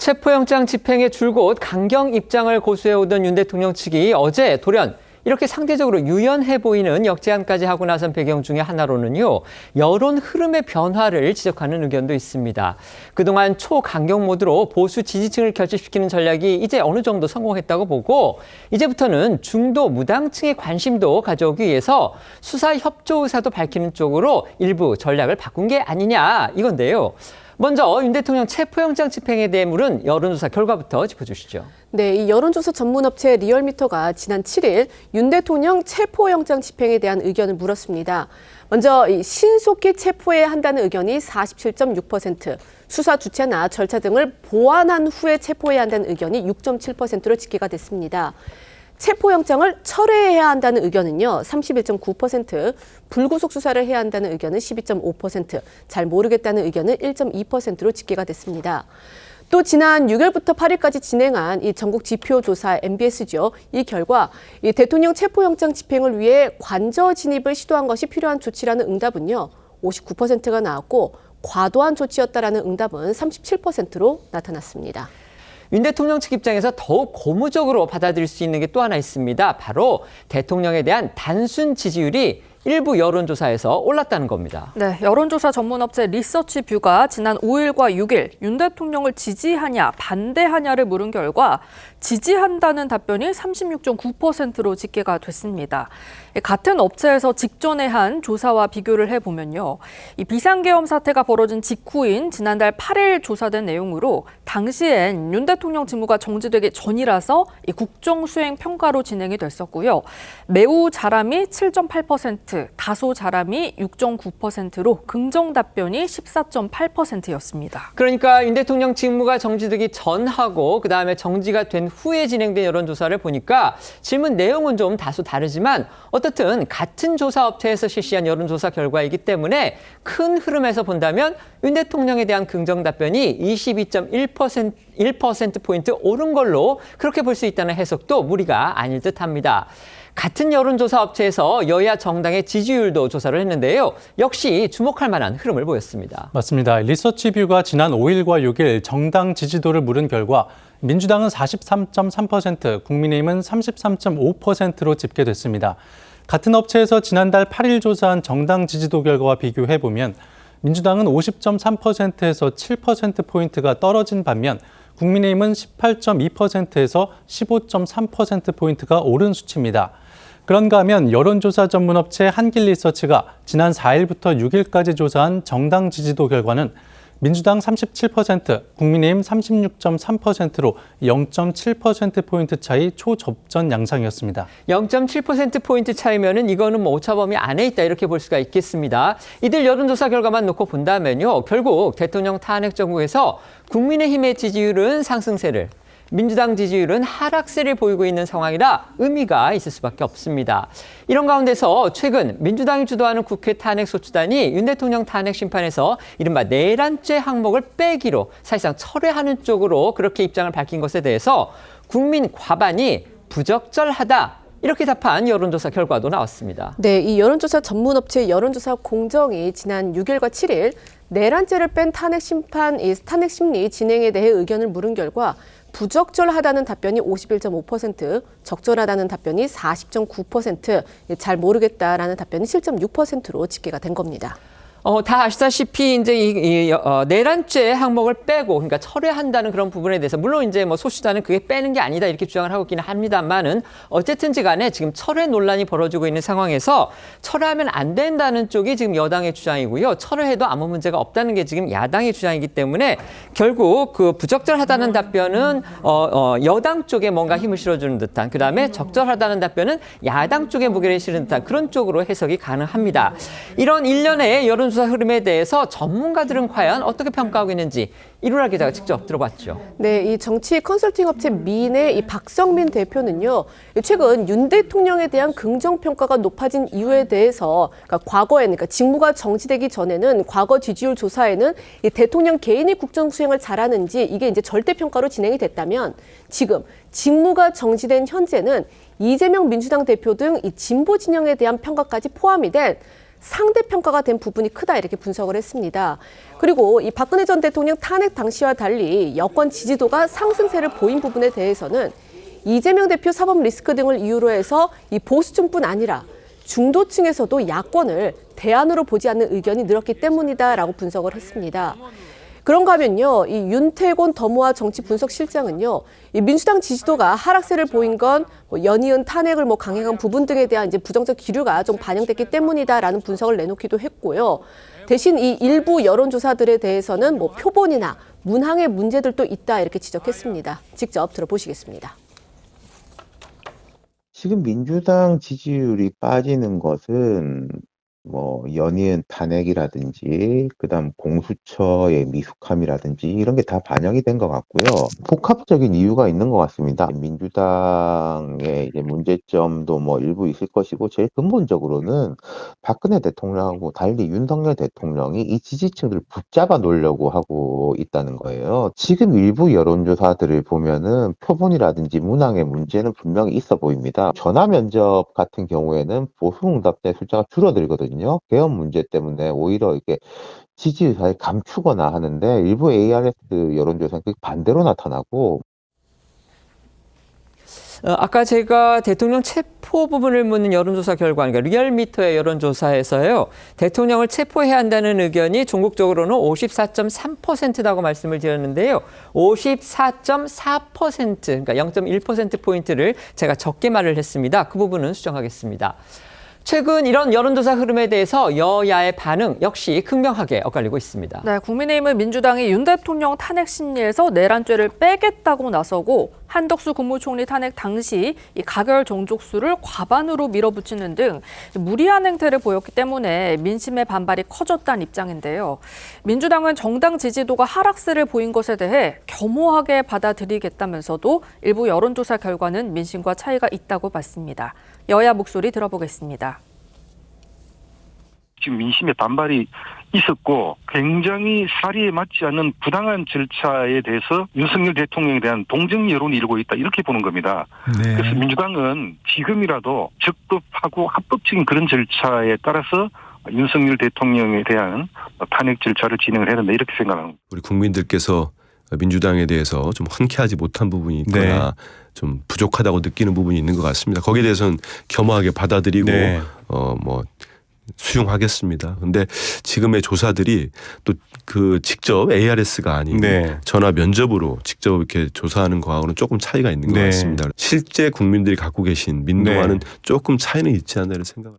체포영장 집행에 줄곧 강경 입장을 고수해오던 윤 대통령 측이 어제 돌연 이렇게 상대적으로 유연해 보이는 역제안까지 하고 나선 배경 중에 하나로는요, 여론 흐름의 변화를 지적하는 의견도 있습니다. 그동안 초강경 모드로 보수 지지층을 결집시키는 전략이 이제 어느 정도 성공했다고 보고, 이제부터는 중도 무당층의 관심도 가져오기 위해서 수사 협조 의사도 밝히는 쪽으로 일부 전략을 바꾼 게 아니냐, 이건데요. 먼저 윤 대통령 체포영장 집행에 대해 물은 여론조사 결과부터 짚어주시죠. 네, 이 여론조사 전문업체 리얼미터가 지난 7일 윤 대통령 체포영장 집행에 대한 의견을 물었습니다. 먼저 신속히 체포해야 한다는 의견이 47.6%, 수사 주체나 절차 등을 보완한 후에 체포해야 한다는 의견이 6.7%로 집계가 됐습니다. 체포영장을 철회해야 한다는 의견은요, 31.9%, 불구속 수사를 해야 한다는 의견은 12.5%, 잘 모르겠다는 의견은 1.2%로 집계가 됐습니다. 또 지난 6일부터 8일까지 진행한 이 전국 지표 조사 MBS죠. 이 결과 이 대통령 체포영장 집행을 위해 관저 진입을 시도한 것이 필요한 조치라는 응답은요, 59%가 나왔고 과도한 조치였다라는 응답은 37%로 나타났습니다. 윤 대통령 측 입장에서 더욱 고무적으로 받아들일 수 있는 게 또 하나 있습니다. 바로 대통령에 대한 단순 지지율이 일부 여론조사에서 올랐다는 겁니다. 네, 여론조사 전문업체 리서치뷰가 지난 5일과 6일 윤 대통령을 지지하냐 반대하냐를 물은 결과 지지한다는 답변이 36.9%로 집계가 됐습니다. 같은 업체에서 직전에 한 조사와 비교를 해보면요, 이 비상계엄 사태가 벌어진 직후인 지난달 8일 조사된 내용으로 당시엔 윤 대통령 직무가 정지되기 전이라서 이 국정수행 평가로 진행이 됐었고요. 매우 잘함이 7.8%, 다소 잘함이 6.9%로 긍정 답변이 14.8%였습니다. 그러니까 윤 대통령 직무가 정지되기 전하고 그다음에 정지가 된 후에 진행된 여론조사를 보니까 질문 내용은 좀 다소 다르지만 어떻든 같은 조사 업체에서 실시한 여론조사 결과이기 때문에 큰 흐름에서 본다면 윤 대통령에 대한 긍정 답변이 22.1%포인트 오른 걸로 그렇게 볼 수 있다는 해석도 무리가 아닐 듯합니다. 같은 여론조사 업체에서 여야 정당의 지지율도 조사를 했는데요. 역시 주목할 만한 흐름을 보였습니다. 맞습니다. 리서치뷰가 지난 5일과 6일 정당 지지도를 물은 결과 민주당은 43.3%, 국민의힘은 33.5%로 집계됐습니다. 같은 업체에서 지난달 8일 조사한 정당 지지도 결과와 비교해보면 민주당은 50.3%에서 7%포인트가 떨어진 반면 국민의힘은 18.2%에서 15.3%포인트가 오른 수치입니다. 그런가 하면 여론조사 전문업체 한길리서치가 지난 4일부터 6일까지 조사한 정당 지지도 결과는 민주당 37%, 국민의힘 36.3%로 0.7%포인트 차이 초접전 양상이었습니다. 0.7%포인트 차이면은 이거는 뭐 오차범위 안에 있다 이렇게 볼 수가 있겠습니다. 이들 여론조사 결과만 놓고 본다면요. 결국 대통령 탄핵 정부에서 국민의힘의 지지율은 상승세를, 민주당 지지율은 하락세를 보이고 있는 상황이라 의미가 있을 수밖에 없습니다. 이런 가운데서 최근 민주당이 주도하는 국회 탄핵소추단이 윤 대통령 탄핵 심판에서 이른바 내란죄 항목을 빼기로 사실상 철회하는 쪽으로 그렇게 입장을 밝힌 것에 대해서 국민 과반이 부적절하다. 이렇게 답한 여론조사 결과도 나왔습니다. 네, 이 여론조사 전문업체 여론조사 공정이 지난 6일과 7일 내란죄를 뺀 탄핵 심리 진행에 대해 의견을 물은 결과 부적절하다는 답변이 51.5%, 적절하다는 답변이 40.9%, 잘 모르겠다라는 답변이 7.6%로 집계가 된 겁니다. 다 아시다시피 이제 내란죄 항목을 빼고 그러니까 철회한다는 그런 부분에 대해서 물론 이제 뭐 소수단은 그게 빼는 게 아니다 이렇게 주장을 하고 있기는 합니다만은 어쨌든지 간에 지금 철회 논란이 벌어지고 있는 상황에서 철회하면 안 된다는 쪽이 지금 여당의 주장이고요. 철회해도 아무 문제가 없다는 게 지금 야당의 주장이기 때문에 결국 그 부적절하다는 답변은 여당 쪽에 뭔가 힘을 실어주는 듯한 그다음에 적절하다는 답변은 야당 쪽에 무게를 실은 듯한 그런 쪽으로 해석이 가능합니다. 이런 일련의 여론조사 흐름에 대해서 전문가들은 과연 어떻게 평가하고 있는지 이루라 기자가 직접 들어봤죠. 네, 이 정치 컨설팅 업체 민의 이 박성민 대표는요, 최근 윤 대통령에 대한 긍정 평가가 높아진 이유에 대해서, 그러니까 직무가 정지되기 전에는 과거 지지율 조사에는 이 대통령 개인이 국정 수행을 잘하는지 이게 이제 절대 평가로 진행이 됐다면 지금 직무가 정지된 현재는 이재명 민주당 대표 등 이 진보 진영에 대한 평가까지 포함이 된 상대평가가 된 부분이 크다 이렇게 분석을 했습니다. 그리고 이 박근혜 전 대통령 탄핵 당시와 달리 여권 지지도가 상승세를 보인 부분에 대해서는 이재명 대표 사법 리스크 등을 이유로 해서 이 보수층뿐 아니라 중도층에서도 야권을 대안으로 보지 않는 의견이 늘었기 때문이다라고 분석을 했습니다. 그런가 하면요, 이 윤태곤 더모아 정치분석실장은요, 이 민주당 지지도가 하락세를 보인 건 연이은 탄핵을 강행한 부분 등에 대한 이제 부정적 기류가 좀 반영됐기 때문이다라는 분석을 내놓기도 했고요. 대신 이 일부 여론조사들에 대해서는 표본이나 문항의 문제들도 있다 이렇게 지적했습니다. 직접 들어보시겠습니다. 지금 민주당 지지율이 빠지는 것은 연이은 탄핵이라든지 그다음 공수처의 미숙함이라든지 이런 게 다 반영이 된 것 같고요. 복합적인 이유가 있는 것 같습니다. 민주당의 이제 문제점도 일부 있을 것이고 제일 근본적으로는 박근혜 대통령하고 달리 윤석열 대통령이 이 지지층들을 붙잡아 놓으려고 하고 있다는 거예요. 지금 일부 여론조사들을 보면은 표본이라든지 문항의 문제는 분명히 있어 보입니다. 전화 면접 같은 경우에는 보수 응답자 숫자가 줄어들거든요. 개헌 문제 때문에 오히려 이렇게 지지를 감추거나 하는데 일부 ARS 여론조사는 반대로 나타나고. 아까 제가 대통령 체포 부분을 묻는 여론조사 결과, 그러니까 리얼미터의 여론조사에서요, 대통령을 체포해야 한다는 의견이 전국적으로는 54.3%라고 말씀을 드렸는데요. 54.4%, 그러니까 0.1%포인트를 제가 적게 말을 했습니다. 그 부분은 수정하겠습니다. 최근 이런 여론조사 흐름에 대해서 여야의 반응 역시 극명하게 엇갈리고 있습니다. 네, 국민의힘은 민주당이 윤 대통령 탄핵 심리에서 내란죄를 빼겠다고 나서고 한덕수 국무총리 탄핵 당시 이 가결 정족수를 과반으로 밀어붙이는 등 무리한 행태를 보였기 때문에 민심의 반발이 커졌다는 입장인데요. 민주당은 정당 지지도가 하락세를 보인 것에 대해 겸허하게 받아들이겠다면서도 일부 여론조사 결과는 민심과 차이가 있다고 봤습니다. 여야 목소리 들어보겠습니다. 지금 민심의 반발이 있었고 굉장히 사리에 맞지 않는 부당한 절차에 대해서 윤석열 대통령에 대한 동정 여론이 일고 있다 이렇게 보는 겁니다. 네. 그래서 민주당은 지금이라도 적법하고 합법적인 그런 절차에 따라서 윤석열 대통령에 대한 탄핵 절차를 진행을 해야 된다 이렇게 생각합니다. 우리 국민들께서 민주당에 대해서 좀 흔쾌하지 못한 부분이 있거나 좀 부족하다고 느끼는 부분이 있는 것 같습니다. 거기에 대해서는 겸허하게 받아들이고 수용하겠습니다. 근데 지금의 조사들이 또 그 직접 ARS가 아닌 전화 면접으로 직접 이렇게 조사하는 거하고는 조금 차이가 있는 것 같습니다. 실제 국민들이 갖고 계신 민노와는 조금 차이는 있지 않나 이런 생각을.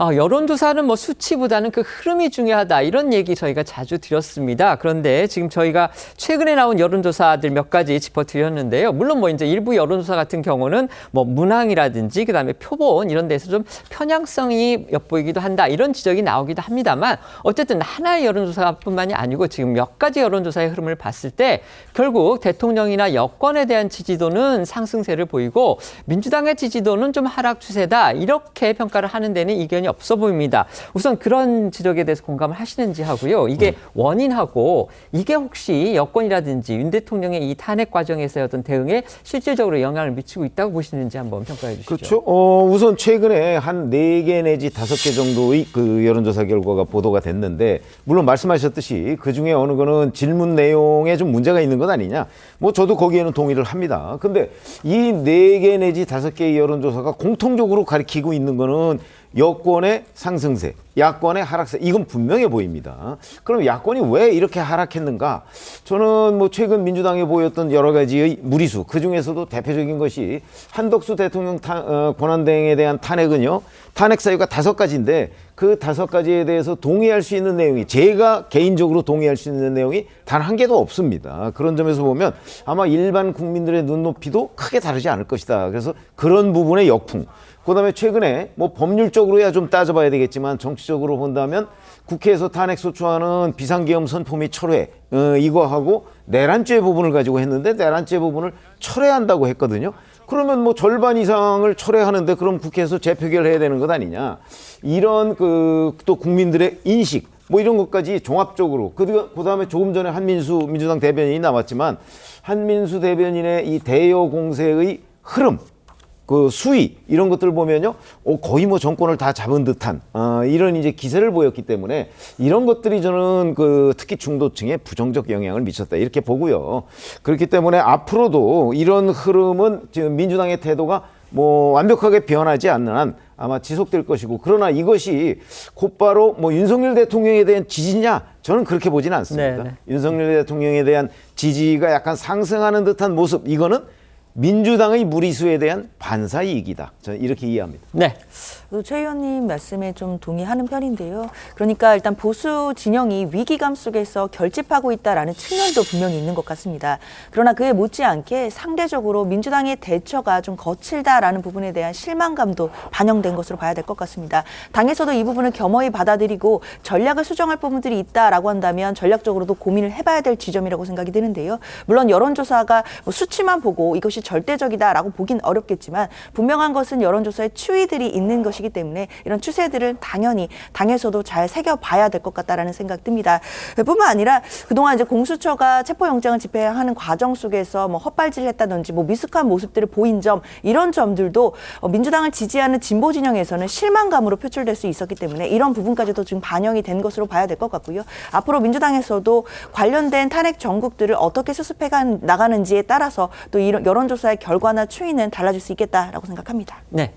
여론조사는 수치보다는 그 흐름이 중요하다 이런 얘기 저희가 자주 드렸습니다. 그런데 지금 저희가 최근에 나온 여론조사들 몇 가지 짚어드렸는데요. 물론 이제 일부 여론조사 같은 경우는 문항이라든지 그다음에 표본 이런 데서 좀 편향성이 엿보이기도 한다 이런 지적이 나오기도 합니다만 어쨌든 하나의 여론조사뿐만이 아니고 지금 몇 가지 여론조사의 흐름을 봤을 때 결국 대통령이나 여권에 대한 지지도는 상승세를 보이고 민주당의 지지도는 좀 하락 추세다 이렇게 평가를 하는 데는 이견이 없어 보입니다. 우선 그런 지적에 대해서 공감을 하시는지 하고요. 이게 원인하고 이게 혹시 여권이라든지 윤 대통령의 이 탄핵 과정에서의 어떤 대응에 실질적으로 영향을 미치고 있다고 보시는지 한번 평가해 주시죠. 그렇죠. 우선 최근에 한 4개 내지 5개 정도의 그 여론조사 결과가 보도가 됐는데 물론 말씀하셨듯이 그중에 어느 거는 질문 내용에 좀 문제가 있는 것 아니냐. 저도 거기에는 동의를 합니다. 근데 이 4개 내지 5개의 여론조사가 공통적으로 가리키고 있는 거는 여권의 상승세, 야권의 하락세, 이건 분명해 보입니다. 그럼 야권이 왜 이렇게 하락했는가? 저는 최근 민주당에 보였던 여러 가지의 무리수, 그 중에서도 대표적인 것이 한덕수 대통령 권한대행에 대한 탄핵은요, 탄핵 사유가 5가지인데 그 5가지에 대해서 동의할 수 있는 내용이, 제가 개인적으로 동의할 수 있는 내용이 단 한 개도 없습니다. 그런 점에서 보면 아마 일반 국민들의 눈높이도 크게 다르지 않을 것이다. 그래서 그런 부분의 역풍. 그다음에 최근에 법률적으로야 좀 따져봐야 되겠지만 정치적으로 본다면 국회에서 탄핵소추안은 비상계엄 선포 및 철회 이거하고 내란죄 부분을 가지고 했는데 내란죄 부분을 철회한다고 했거든요. 그러면 절반 이상을 철회하는데 그럼 국회에서 재표결해야 되는 것 아니냐. 이런 또 국민들의 인식 이런 것까지 종합적으로 그다음에 조금 전에 한민수 민주당 대변인이 나왔지만 한민수 대변인의 이 대여 공세의 흐름 그 수위 이런 것들 보면요, 거의 뭐 정권을 다 잡은 듯한 이런 이제 기세를 보였기 때문에 이런 것들이 저는 그 특히 중도층에 부정적 영향을 미쳤다 이렇게 보고요. 그렇기 때문에 앞으로도 이런 흐름은 지금 민주당의 태도가 뭐 완벽하게 변하지 않는 한 아마 지속될 것이고, 그러나 이것이 곧바로 뭐 윤석열 대통령에 대한 지지냐, 저는 그렇게 보지는 않습니다. 네. 윤석열 대통령에 대한 지지가 약간 상승하는 듯한 모습, 이거는 민주당의 무리수에 대한 반사이익이다, 저는 이렇게 이해합니다. 네. 최 의원님 말씀에 좀 동의하는 편인데요. 그러니까 일단 보수 진영이 위기감 속에서 결집하고 있다라는 측면도 분명히 있는 것 같습니다. 그러나 그에 못지않게 상대적으로 민주당의 대처가 좀 거칠다라는 부분에 대한 실망감도 반영된 것으로 봐야 될 것 같습니다. 당에서도 이 부분을 겸허히 받아들이고 전략을 수정할 부분들이 있다라고 한다면 전략적으로도 고민을 해봐야 될 지점이라고 생각이 드는데요. 물론 여론조사가 뭐 수치만 보고 이것이 절대적이다라고 보긴 어렵겠지만 분명한 것은 여론조사에 추이들이 있는 것이기 때문에 이런 추세들은 당연히 당에서도 잘 새겨봐야 될 것 같다라는 생각 듭니다. 뿐만 아니라 그동안 이제 공수처가 체포영장을 집행하는 과정 속에서 뭐 헛발질했다든지 뭐 미숙한 모습들을 보인 점, 이런 점들도 민주당을 지지하는 진보 진영에서는 실망감으로 표출될 수 있었기 때문에 이런 부분까지도 지금 반영이 된 것으로 봐야 될 것 같고요. 앞으로 민주당에서도 관련된 탄핵 정국들을 어떻게 수습해 나가는지에 따라서 또 이런 여론조사의 결과나 추이는 달라질 수 있겠다라고 생각합니다. 네.